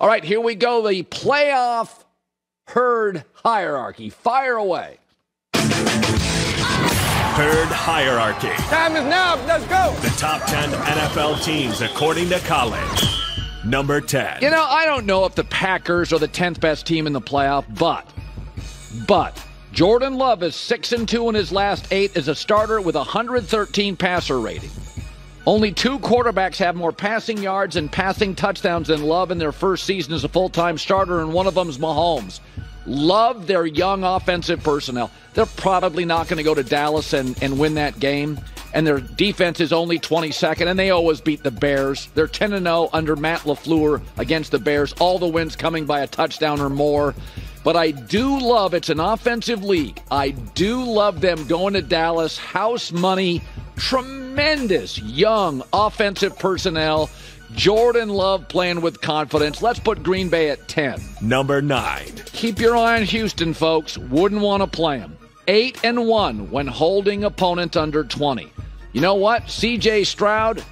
All right, here we go. The playoff herd hierarchy. Fire away. Herd hierarchy. Time is now. Let's go. The top 10 NFL teams according to Colin. Number 10. You know, I don't know if the Packers are the 10th best team in the playoff, but Jordan Love is 6-2 in his last 8 as a starter with 113 passer rating. Only 2 quarterbacks have more passing yards and passing touchdowns than Love in their first season as a full-time starter, and one of them is Mahomes. Love their young offensive personnel. They're probably not going to go to Dallas and win that game, and their defense is only 22nd, and they always beat the Bears. They're 10-0 under Matt LaFleur against the Bears, all the wins coming by a touchdown or more. But I do love, it's an offensive league, I do love them going to Dallas, house money, tremendous young offensive personnel, Jordan Love playing with confidence. Let's put Green Bay at 10. Number 9. Keep your eye on Houston, folks. Wouldn't want to play them. 8-1 when holding opponents under 20. You know what? C.J. Stroud,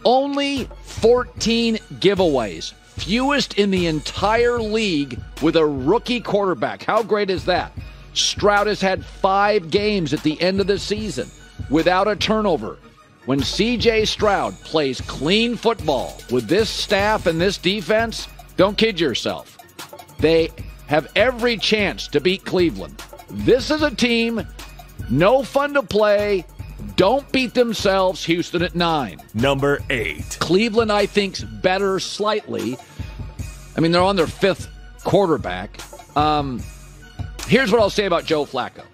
only 14 giveaways. Fewest in the entire league with a rookie quarterback. How great is that? Stroud has had 5 games at the end of the season without a turnover. When C.J. Stroud plays clean football with this staff and this defense, don't kid yourself. They have every chance to beat Cleveland. This is a team, no fun to play. Don't beat themselves. Houston at 9. Number 8. Cleveland, I think's better slightly. I mean, they're on their 5th quarterback. Here's what I'll say about Joe Flacco.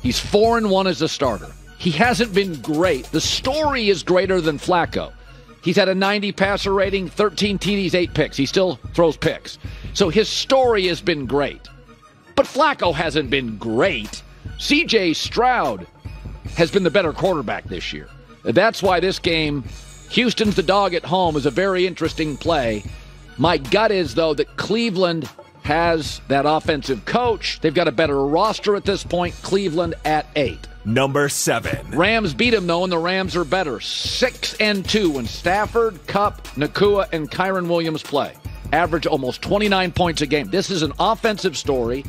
He's 4-1 as a starter. He hasn't been great. The story is greater than Flacco. He's had a 90 passer rating, 13 TDs, 8 picks. He still throws picks. So his story has been great. But Flacco hasn't been great. C.J. Stroud has been the better quarterback this year. That's why this game, Houston's the dog at home, is a very interesting play. My gut is, though, that Cleveland has that offensive coach. They've got a better roster at this point. Cleveland at 8. Number 7. Rams beat them, though, and the Rams are better. 6-2 when Stafford, Kupp, Nakua, and Kyren Williams play. Average almost 29 points a game. This is an offensive story.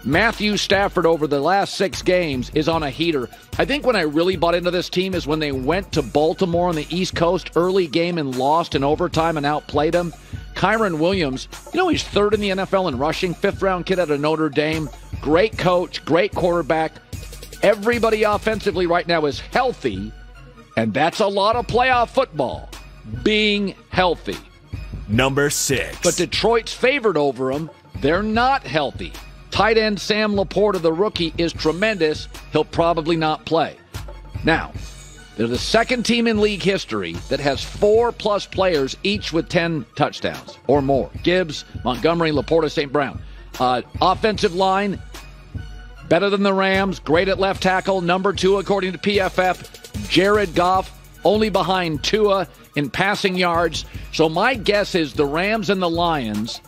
Matthew Stafford over the last 6 games is on a heater. I think when I really bought into this team is when they went to Baltimore on the East Coast early game and lost in overtime and outplayed them. Kyren Williams, you know, he's 3rd in the NFL in rushing, 5th-round kid out of Notre Dame. Great coach, great quarterback. Everybody offensively right now is healthy, and that's a lot of playoff football, being healthy. Number 6. But Detroit's favored over them. They're not healthy. Tight end Sam Laporta, the rookie, is tremendous. He'll probably not play. Now, they're the 2nd team in league history that has 4+ players, each with 10 touchdowns or more. Gibbs, Montgomery, Laporta, St. Brown. Offensive line, better than the Rams. Great at left tackle. Number 2, according to PFF. Jared Goff, only behind Tua in passing yards. So my guess is the Rams and the Lions,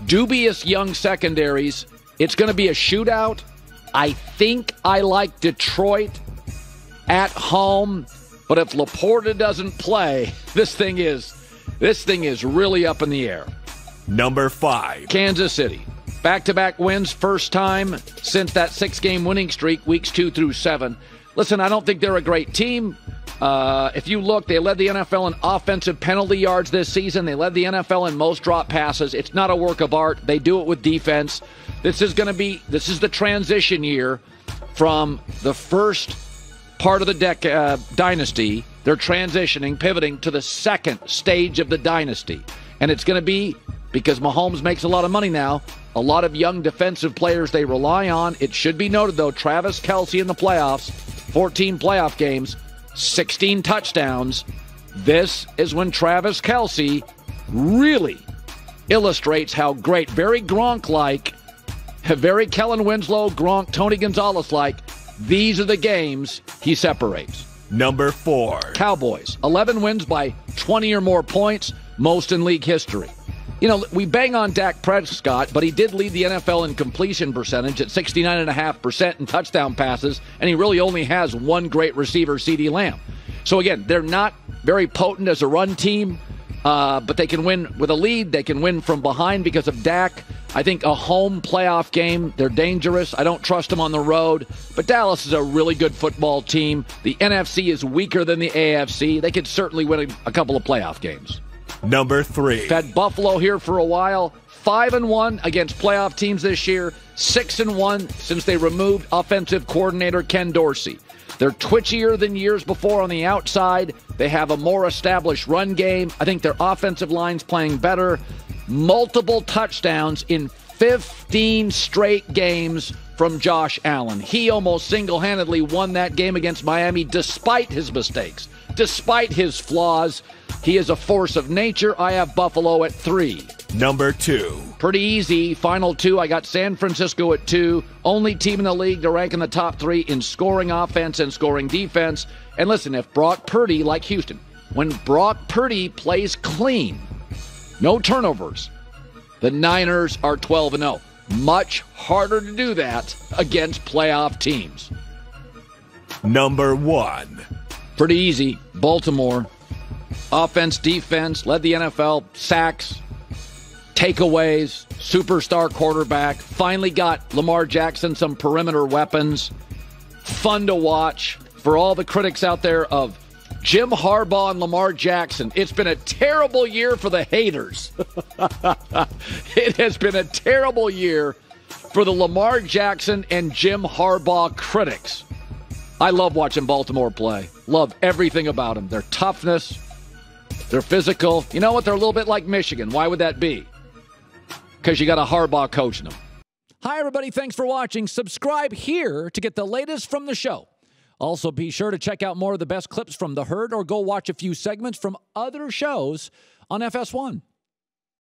dubious young secondaries. It's going to be a shootout. I think I like Detroit at home, but if Laporta doesn't play, this thing is really up in the air. Number 5. Kansas City. Back-to-back wins, first time since that 6-game winning streak, weeks 2 through 7. Listen, I don't think they're a great team. If you look, they led the NFL in offensive penalty yards this season. They led the NFL in most drop passes. It's not a work of art. They do it with defense. This is the transition year from the first part of the dynasty. They're transitioning, pivoting to the 2nd stage of the dynasty. And it's going to be, because Mahomes makes a lot of money now, a lot of young defensive players they rely on. It should be noted, though, Travis Kelce in the playoffs, 14 playoff games, 16 touchdowns. This is when Travis Kelce really illustrates how great, very Gronk-like, very Kellen Winslow, Gronk, Tony Gonzalez-like, these are the games he separates. Number 4. Cowboys, 11 wins by 20 or more points, most in league history. You know, we bang on Dak Prescott, but he did lead the NFL in completion percentage at 69.5% in touchdown passes, and he really only has one great receiver, CeeDee Lamb. So again, they're not very potent as a run team. But they can win with a lead. They can win from behind because of Dak. I think a home playoff game, they're dangerous. I don't trust them on the road. But Dallas is a really good football team. The NFC is weaker than the AFC. They could certainly win a couple of playoff games. Number 3. Had Buffalo here for a while. 5-1 against playoff teams this year. 6-1 since they removed offensive coordinator Ken Dorsey. They're twitchier than years before on the outside. They have a more established run game. I think their offensive line's playing better. Multiple touchdowns in 15 straight games from Josh Allen. He almost single-handedly won that game against Miami despite his mistakes, despite his flaws. He is a force of nature. I have Buffalo at 3. Number 2. Pretty easy. Final 2, I got San Francisco at 2. Only team in the league to rank in the top 3 in scoring offense and scoring defense. And listen, if Brock Purdy, like Houston, when Brock Purdy plays clean, no turnovers, the Niners are 12-0. Much harder to do that against playoff teams. Number 1. Pretty easy. Baltimore. Offense, defense, led the NFL, sacks, takeaways, superstar quarterback. Finally got Lamar Jackson some perimeter weapons. Fun to watch. For all the critics out there of Jim Harbaugh and Lamar Jackson, it's been a terrible year for the haters. It has been a terrible year for the Lamar Jackson and Jim Harbaugh critics. I love watching Baltimore play. Love everything about them. Their toughness, their physical. You know what? They're a little bit like Michigan. Why would that be? Because you got a Harbaugh coaching them. Hi, everybody. Thanks for watching. Subscribe here to get the latest from the show. Also, be sure to check out more of the best clips from The Herd or go watch a few segments from other shows on FS1.